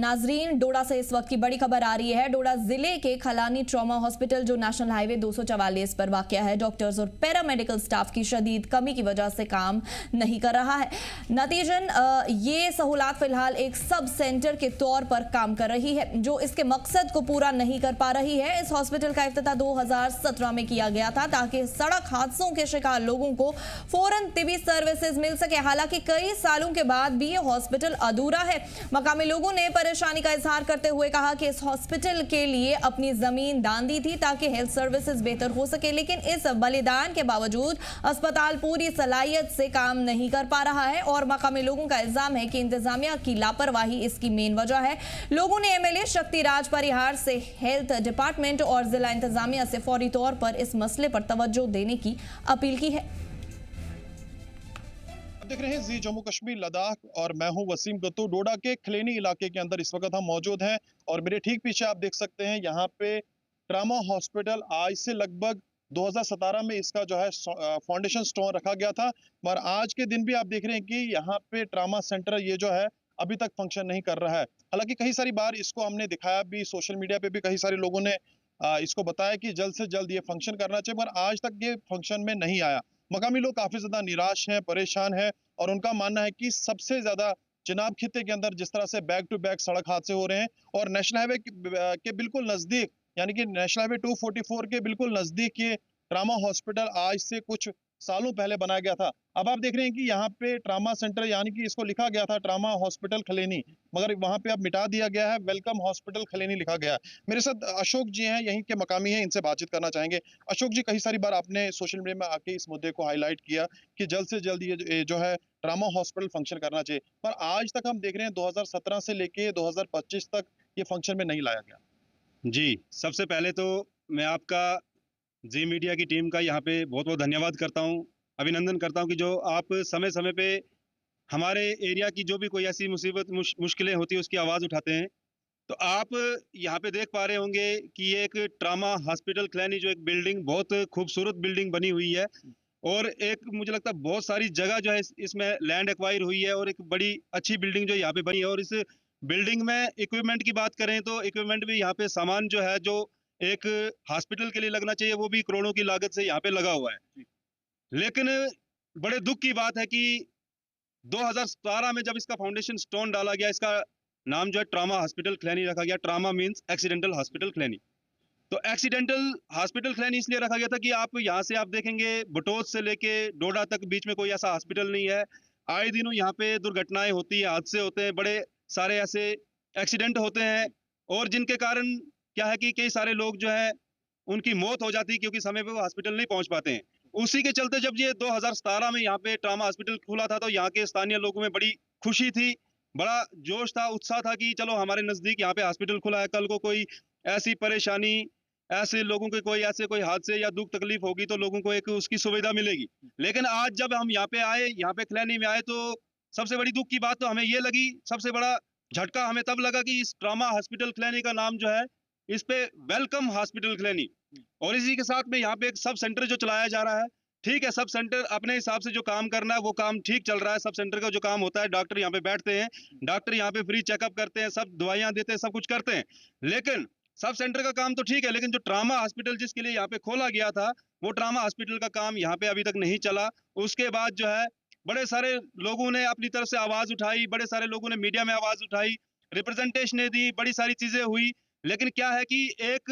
नाजरीन, डोडा से इस वक्त की बड़ी खबर आ रही है। डोडा जिले के खलानी ट्रॉमा हॉस्पिटल जो नेशनल हाईवे 244 पर वाक़ है, डॉक्टर्स और पैरामेडिकल स्टाफ की शदीद कमी की वजह से काम नहीं कर रहा है। नतीजन ये सहूलत फिलहाल एक सब सेंटर के तौर पर काम कर रही है, जो इसके मकसद को पूरा नहीं कर पा रही है। इस हॉस्पिटल का इफ्तिताह 2017 में किया गया था ताकि सड़क हादसों के शिकार लोगों को फौरन तिबी सर्विसेज मिल सके। हालांकि कई सालों के बाद भी ये हॉस्पिटल अधूरा है। मकामी लोगों ने परेशानी का इजहार करते हुए कहा कि इस हॉस्पिटल के लिए अपनी जमीन दान दी थी ताकि हेल्थ सर्विसेज बेहतर हो सके, लेकिन इस बलिदान के बावजूद अस्पताल पूरी सलाहियत से काम नहीं कर पा रहा है और मकामी लोगों का इल्जाम है कि इंतजामिया की लापरवाही इसकी मेन वजह है। लोगों ने एमएलए शक्तिराज परिहार से हेल्थ डिपार्टमेंट और जिला इंतजामिया से फौरी तौर पर इस मसले पर तवज्जो देने की अपील की है। देख रहे हैं जी जम्मू कश्मीर लद्दाख और मैं हूं वसीम गत्तू। डोडा के खलेनी इलाके के अंदर इस वक्त हम मौजूद हैं और मेरे ठीक पीछे आप देख सकते हैं यहाँ पे ट्रामा हॉस्पिटल आज से लगभग 2017 में इसका जो है फाउंडेशन स्टोन रखा गया था, मगर आज के दिन भी आप देख रहे हैं कि यहाँ पे ट्रामा सेंटर ये जो है अभी तक फंक्शन नहीं कर रहा है। हालांकि कई सारी बार इसको हमने दिखाया भी, सोशल मीडिया पे भी कई सारे लोगों ने इसको बताया कि जल्द से जल्द ये फंक्शन करना चाहिए, मगर आज तक ये फंक्शन में नहीं आया। मकामी लोग काफी ज्यादा निराश हैं, परेशान हैं और उनका मानना है कि सबसे ज्यादा चिनाब खित्ते के अंदर जिस तरह से बैक टू बैक सड़क हादसे हो रहे हैं और नेशनल हाईवे के बिल्कुल नजदीक, यानी कि नेशनल हाईवे 244 के बिल्कुल नजदीक ये ट्रामा हॉस्पिटल आज से कुछ सालों पहले बनाया गया था। अब आप देख रहे हैं कि यहाँ पे ट्रामा सेंटर, यानी कि इसको लिखा गया था ट्रामा हॉस्पिटल खलेनी, मगर वहाँ पे अब मिटा दिया गया है, वेलकम हॉस्पिटल खलेनी लिखा गया है। मेरे साथ अशोक जी हैं, यहीं के मकामी हैं, इनसे बातचीत करना चाहेंगे। अशोक जी, कई सारी बार आपने सोशल मीडिया में आके इस मुद्दे को हाईलाइट किया कि जल्द से जल्द ये जो है ट्रामा हॉस्पिटल फंक्शन करना चाहिए, पर आज तक हम देख रहे हैं 2017 से लेके 2025 तक ये फंक्शन में नहीं लाया गया। जी, सबसे पहले तो मैं आपका जी मीडिया की टीम का यहाँ पे बहुत बहुत धन्यवाद करता हूँ, अभिनंदन करता हूँ कि जो आप समय समय पे हमारे एरिया की जो भी कोई ऐसी मुसीबत मुश्किलें होती है उसकी आवाज़ उठाते हैं। तो आप यहाँ पे देख पा रहे होंगे कि ये एक ट्रामा हॉस्पिटल खलैनी जो एक बिल्डिंग, बहुत खूबसूरत बिल्डिंग बनी हुई है और एक मुझे लगता है बहुत सारी जगह जो है इसमें लैंड एक्वायर हुई है और एक बड़ी अच्छी बिल्डिंग जो यहाँ पे बनी है। और इस बिल्डिंग में इक्विपमेंट की बात करें तो इक्विपमेंट भी यहाँ पे सामान जो है जो एक हॉस्पिटल के लिए लगना चाहिए वो भी करोड़ों की लागत से यहाँ पे लगा हुआ है। लेकिन बड़े दुख की बात है कि 2017 में जब इसका फाउंडेशन स्टोन डाला गया, इसका नाम जो है ट्रामा हॉस्पिटल खलैनी रखा गया। ट्रामा मींस एक्सीडेंटल हॉस्पिटल खलैनी। तो एक्सीडेंटल हॉस्पिटल खलैनी इसलिए रखा गया था कि आप यहाँ से आप देखेंगे बटोत से लेके डोडा तक बीच में कोई ऐसा हॉस्पिटल नहीं है। आए दिनों यहाँ पे दुर्घटनाएं होती है, हादसे होते हैं, बड़े सारे ऐसे एक्सीडेंट होते हैं और जिनके कारण क्या है कि कई सारे लोग जो है उनकी मौत हो जाती है क्योंकि समय पे वो हॉस्पिटल नहीं पहुंच पाते हैं। उसी के चलते जब ये 2017 में यहाँ पे ट्रामा हॉस्पिटल खुला था तो यहाँ के स्थानीय लोगों में बड़ी खुशी थी, बड़ा जोश था, उत्साह था कि चलो हमारे नजदीक यहाँ पे हॉस्पिटल खुला है, कल को कोई ऐसी परेशानी, ऐसे लोगों के कोई ऐसे कोई हादसे या दुख तकलीफ होगी तो लोगों को एक उसकी सुविधा मिलेगी। लेकिन आज जब हम यहाँ पे आए, यहाँ पे खलैनी में आए, तो सबसे बड़ी दुख की बात तो हमें ये लगी, सबसे बड़ा झटका हमें तब लगा कि इस ट्रामा हॉस्पिटल खलैनी का नाम जो है इस पे वेलकम हॉस्पिटल खलैनी, और इसी के साथ में यहाँ पे एक सब सेंटर जो चलाया जा रहा है। ठीक है, सब सेंटर अपने हिसाब से जो काम करना है वो काम ठीक चल रहा है। सब सेंटर का जो काम होता है, डॉक्टर यहाँ पे बैठते हैं, डॉक्टर यहाँ पे फ्री चेकअप करते हैं, सब दवाइयाँ देते हैं, सब कुछ करते हैं। लेकिन सब सेंटर का काम तो ठीक है, लेकिन जो ट्रामा हॉस्पिटल जिसके लिए यहाँ पे खोला गया था वो ट्रामा हॉस्पिटल का काम यहाँ पे अभी तक नहीं चला। उसके बाद जो है बड़े सारे लोगों ने अपनी तरफ से आवाज उठाई, बड़े सारे लोगों ने मीडिया में आवाज उठाई, रिप्रेजेंटेशन दी, बड़ी सारी चीजें हुई। लेकिन क्या है कि एक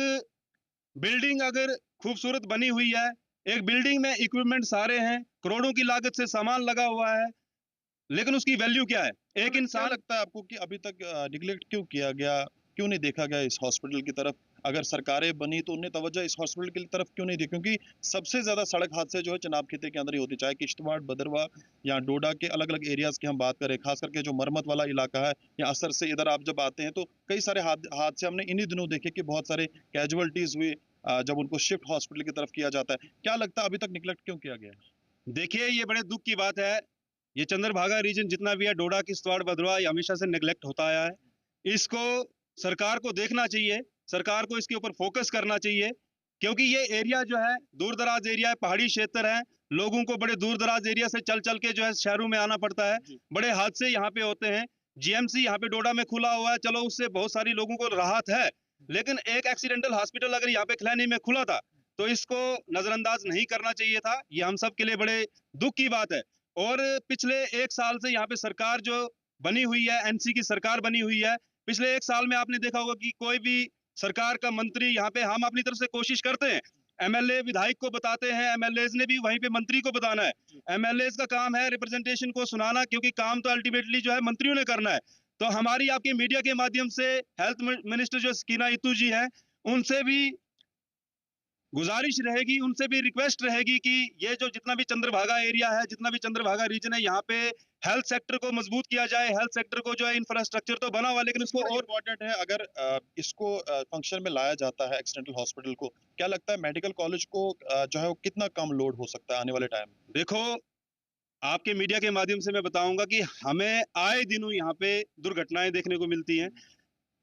बिल्डिंग अगर खूबसूरत बनी हुई है, एक बिल्डिंग में इक्विपमेंट सारे हैं, करोड़ों की लागत से सामान लगा हुआ है, लेकिन उसकी वैल्यू क्या है? एक इंसान, लगता है आपको कि अभी तक निगलेक्ट क्यों किया गया, क्यों नहीं देखा गया इस हॉस्पिटल की तरफ? अगर सरकारें बनी तो उन्हें तवज्जो इस हॉस्पिटल की तरफ क्यों नहीं दी? क्योंकि सबसे ज्यादा सड़क हादसे जो है चिनाब खित्ते के अंदर ही होते, चाहे किश्तवाड़, भदरवा या डोडा के अलग अलग एरियाज की हम बात करें, खास करके जो मरमत वाला इलाका है या असर से इधर आप जब आते हैं तो कई सारे हादसे हमने इन्हीं दिनों देखे कि बहुत सारे कैजुअलिटीज हुई जब उनको शिफ्ट हॉस्पिटल की तरफ किया जाता है। क्या लगता है अभी तक निगलेक्ट क्यों किया गया? देखिए ये बड़े दुख की बात है, ये चंद्रभागा रीजन जितना भी है, डोडा, किश्तवाड़, भदरवा, ये हमेशा से निगलेक्ट होता आया है। इसको सरकार को देखना चाहिए, सरकार को इसके ऊपर फोकस करना चाहिए, क्योंकि ये एरिया जो है दूर दराज एरिया है, पहाड़ी क्षेत्र है, लोगों को बड़े दूर दराज एरिया से चल चल के जो है शहरों में आना पड़ता है, बड़े हादसे यहाँ पे होते हैं। जीएमसी यहाँ पे डोडा में खुला हुआ है, चलो उससे बहुत सारी लोगों को राहत है, लेकिन एक एक्सीडेंटल हॉस्पिटल अगर यहाँ पे खिलानी में खुला था तो इसको नजरअंदाज नहीं करना चाहिए था। ये हम सब के लिए बड़े दुख की बात है। और पिछले 1 साल से यहाँ पे सरकार जो बनी हुई है, एनसी की सरकार बनी हुई है, पिछले 1 साल में आपने देखा होगा कि कोई भी सरकार का मंत्री यहाँ पे, हम अपनी तरफ से कोशिश करते हैं, एमएलए विधायक को बताते हैं, एमएलएज ने भी वहीं पे मंत्री को बताना है। एमएलएज का काम है रिप्रेजेंटेशन को सुनाना, क्योंकि काम तो अल्टीमेटली जो है मंत्रियों ने करना है। तो हमारी आपके मीडिया के माध्यम से हेल्थ मिनिस्टर जो सकीना इत्तू जी हैं, उनसे भी गुजारिश रहेगी, उनसे भी रिक्वेस्ट रहेगी कि ये जो जितना भी चंद्रभागा एरिया है, जितना भी चंद्रभागा रीजन है, यहाँ पे हेल्थ सेक्टर को मजबूत किया जाए। हेल्थ सेक्टर को जो है इंफ्रास्ट्रक्चर तो बना हुआ, लेकिन उसको और इम्पोर्टेंट है। अगर इसको फंक्शन में लाया जाता है एक्सीडेंटल हॉस्पिटल को, क्या लगता है मेडिकल कॉलेज को जो है वो कितना कम लोड हो सकता है आने वाले टाइम? देखो, आपके मीडिया के माध्यम से मैं बताऊंगा कि हमें आए दिनों यहाँ पे दुर्घटनाएं देखने को मिलती हैं।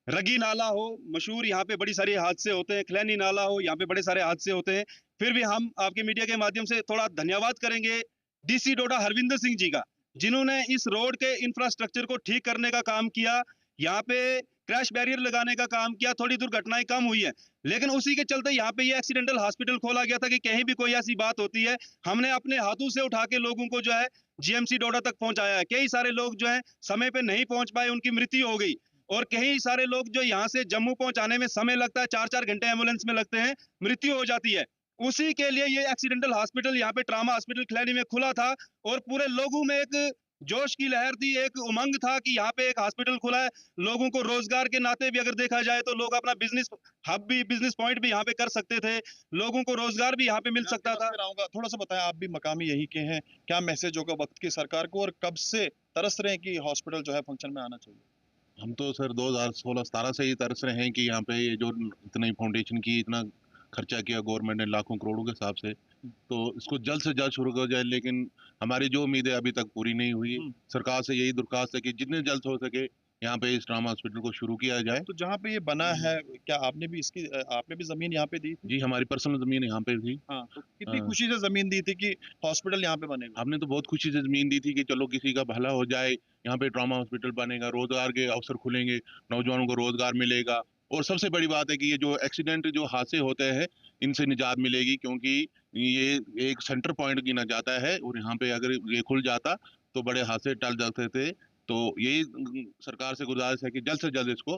रगी नाला हो, मशहूर, यहाँ पे बड़ी सारे हादसे होते हैं। खलैनी नाला हो, यहाँ पे बड़े सारे हादसे होते हैं। फिर भी हम आपके मीडिया के माध्यम से थोड़ा धन्यवाद करेंगे डीसी डोडा हरविंदर सिंह जी का, जिन्होंने इस रोड के इंफ्रास्ट्रक्चर को ठीक करने का काम किया, यहाँ पे क्रैश बैरियर लगाने का काम किया, थोड़ी दुर्घटनाएं कम हुई है। लेकिन उसी के चलते यहाँ पे ये एक्सीडेंटल हॉस्पिटल खोला गया था कि कहीं भी कोई ऐसी बात होती है, हमने अपने हाथों से उठा के लोगों को जो है जीएमसी डोडा तक पहुंचाया है। कई सारे लोग जो है समय पे नहीं पहुंच पाए, उनकी मृत्यु हो गई। और कई सारे लोग जो यहाँ से जम्मू पहुंचाने में समय लगता है, 4-4 घंटे एम्बुलेंस में लगते हैं, मृत्यु हो जाती है। उसी के लिए ये एक्सीडेंटल हॉस्पिटल यहाँ पे ट्रामा हॉस्पिटल खिलाड़ी में खुला था और पूरे लोगों में एक जोश की लहर थी, एक उमंग था कि यहाँ पे एक हॉस्पिटल खुला है। लोगों को रोजगार के नाते भी अगर देखा जाए तो लोग अपना बिजनेस हब भी, बिजनेस पॉइंट भी यहाँ पे कर सकते थे, लोगों को रोजगार भी यहाँ पे मिल सकता था। थोड़ा सा बताएं, आप भी मकामी यही के हैं, क्या मैसेज होगा वक्त की सरकार को और कब से तरस रहे हैं कि हॉस्पिटल जो है फंक्शन में आना चाहिए? हम तो सर 2016-17 से ही तरस रहे हैं कि यहाँ पे ये जो इतनी फाउंडेशन की इतना खर्चा किया गवर्नमेंट ने लाखों करोड़ों के हिसाब से, तो इसको जल्द से जल्द शुरू हो जाए। लेकिन हमारी जो उम्मीदें अभी तक पूरी नहीं हुई। सरकार से यही दरख्वास्त है कि जितने जल्द हो सके यहाँ पे इस ट्रामा हॉस्पिटल को शुरू किया जाए। तो जहाँ पे ये बना है, क्या आपने भी जमीन यहाँ पे दी थी? जी, हमारी पर्सनल जमीन यहाँ पे थी। हाँ, तो कितनी खुशी से जमीन दी थी कि हॉस्पिटल यहाँ पे बनेगा? हमने तो बहुत खुशी से जमीन दी थी कि चलो किसी का भला हो जाए, यहाँ पे ट्रामा हॉस्पिटल बनेगा, रोजगार के अवसर खुलेंगे, नौजवानों को रोजगार मिलेगा। और सबसे बड़ी बात है कि ये जो एक्सीडेंट जो हादसे होते हैं इनसे निजात मिलेगी, क्योंकि ये एक सेंटर पॉइंट गिना जाता है और यहाँ पे अगर ये खुल जाता तो बड़े हादसे टल जाते थे। तो यही सरकार से गुजारिश है कि जल्द से जल्द इसको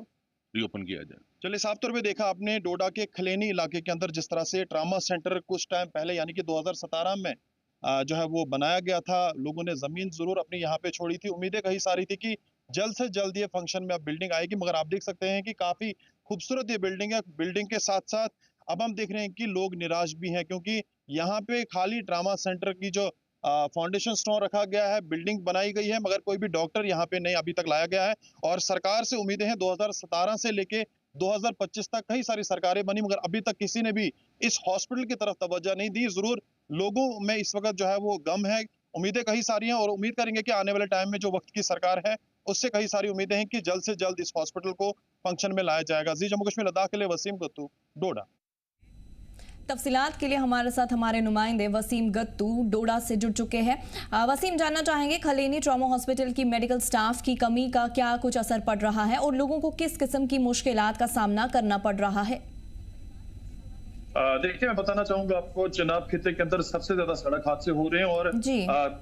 रीओपन किया जाए। चलिए, साफ तौर पे देखा आपने डोडा के खलेनी इलाके के अंदर जिस तरह से ट्रामा सेंटर कुछ टाइम पहले यानी कि 2017 में जो है वो बनाया गया था। लोगों ने जमीन जरूर अपनी यहाँ पे छोड़ी थी, उम्मीदें कही सारी थी कि जल्द से जल्द ये फंक्शन में अब बिल्डिंग आएगी, मगर आप देख सकते हैं कि काफी खूबसूरत ये बिल्डिंग है। बिल्डिंग के साथ साथ अब हम देख रहे हैं कि लोग निराश भी हैं, क्योंकि यहाँ पे खाली ट्रामा सेंटर की जो फाउंडेशन स्टोन रखा गया है, बिल्डिंग बनाई गई है, मगर कोई भी डॉक्टर यहाँ पे नहीं अभी तक लाया गया है। और सरकार से उम्मीदें हैं 2017 से लेके 2025 तक कई सारी सरकारें बनी, मगर अभी तक किसी ने भी इस हॉस्पिटल की तरफ तवज्जो नहीं दी। जरूर लोगों में इस वक्त जो है वो गम है, उम्मीदें कई सारी हैं और उम्मीद करेंगे कि आने वाले टाइम में जो वक्त की सरकार है उससे कई सारी उम्मीदें हैं कि जल्द से जल्द इस हॉस्पिटल को फंक्शन में लाया जाएगा। जी जम्मू कश्मीर लद्दाख के लिए वसीम गत्तू, डोडा। तफसीलात के लिए हमारे साथ हमारे नुमाइंदे वसीम गत्तू डोडा से जुड़ चुके हैं। वसीम, जानना चाहेंगे खलेनी ट्रॉमा हॉस्पिटल की मेडिकल स्टाफ की कमी का क्या कुछ असर पड़ रहा है और लोगों को किस किस्म की मुश्किलात का सामना करना पड़ रहा है? देखिए, मैं बताना चाहूंगा आपको, चनाब खिते के अंदर सबसे ज्यादा सड़क हादसे हो रहे हैं और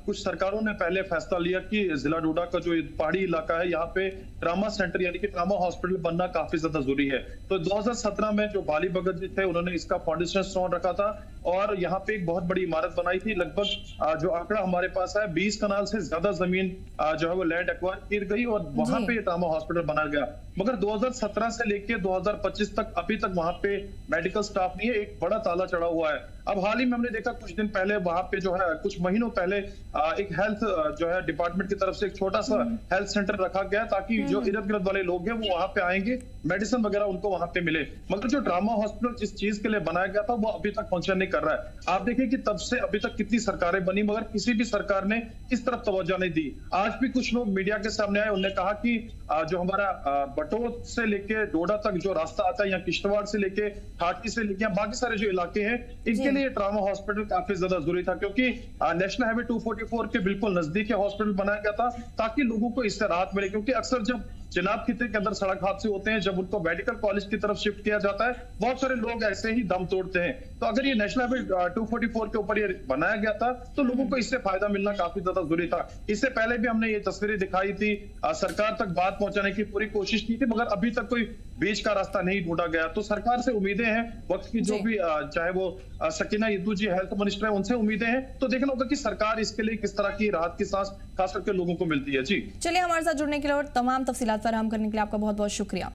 कुछ सरकारों ने पहले फैसला लिया कि जिला डोडा का जो पहाड़ी इलाका है यहाँ पे ट्रामा सेंटर यानी कि ट्रामा हॉस्पिटल बनना काफी ज्यादा जरूरी है। तो 2017 में जो बाली भगत जी थे उन्होंने इसका फाउंडेशन स्टोन रखा था और यहाँ पे एक बहुत बड़ी इमारत बनाई थी। लगभग जो आंकड़ा हमारे पास है 20 कनाल से ज्यादा जमीन जो है वो लैंड एक्वायर की गई और वहां पे ट्रामा हॉस्पिटल बनाया गया। मगर 2017 से लेके 2025 तक अभी तक वहां पे मेडिकल स्टाफ नहीं है, एक बड़ा ताला चढ़ा हुआ है। अब हाल ही में हमने देखा कुछ दिन पहले वहां पे जो है कुछ महीनों पहले एक हेल्थ जो है डिपार्टमेंट की तरफ से एक छोटा सा हेल्थ सेंटर रखा गया ताकि जो इर्द गिर्द वाले लोग हैं वो वहां पे आएंगे, मेडिसिन वगैरह उनको वहां पे मिले। मगर जो ट्रामा हॉस्पिटल जिस चीज के लिए बनाया गया था वो अभी तक फंक्शन नहीं कर रहा है। आप देखिए कि तब से अभी तक कितनी सरकारें बनी मगर किसी भी सरकार ने इस तरफ तवज्जो नहीं दी। आज भी कुछ लोग मीडिया के सामने आए, उन्होंने कहा कि जो हमारा बटोत से लेके डोडा तक जो रास्ता आता है, या किश्तवाड़ से लेके घाटी से लेके बाकी सारे जो इलाके हैं, इनके लिए ट्रॉमा हॉस्पिटल काफी ज्यादा जरूरी था, क्योंकि नेशनल हाईवे 244 के बिल्कुल नजदीक हॉस्पिटल बनाया गया था ताकि लोगों को इससे राहत मिले। क्योंकि अक्सर जब चिनाब खिते के अंदर सड़क हादसे होते हैं, जब उनको मेडिकल कॉलेज की तरफ शिफ्ट किया जाता है, बहुत सारे लोग ऐसे ही दम तोड़ते हैं। तो अगर ये नेशनल हाईवे 244 के ऊपर ये बनाया गया था तो लोगों को इससे फायदा मिलना काफी ज्यादा जरूरी था। इससे पहले भी हमने ये तस्वीरें दिखाई थी, सरकार तक बात पहुंचाने की पूरी कोशिश की थी, मगर अभी तक कोई बीच का रास्ता नहीं ढूंढा गया। तो सरकार से उम्मीदें हैं, वक्त की जो भी चाहे वो सकीना यद्दू जी हेल्थ मिनिस्टर है, उनसे उम्मीदें हैं। तो देखना होगा कि सरकार इसके लिए किस तरह की राहत की सांस खास करके लोगों को मिलती है। जी चलिए, हमारे साथ जुड़ने के लिए और तमाम तफसीलात फराहम करने के लिए आपका बहुत बहुत शुक्रिया।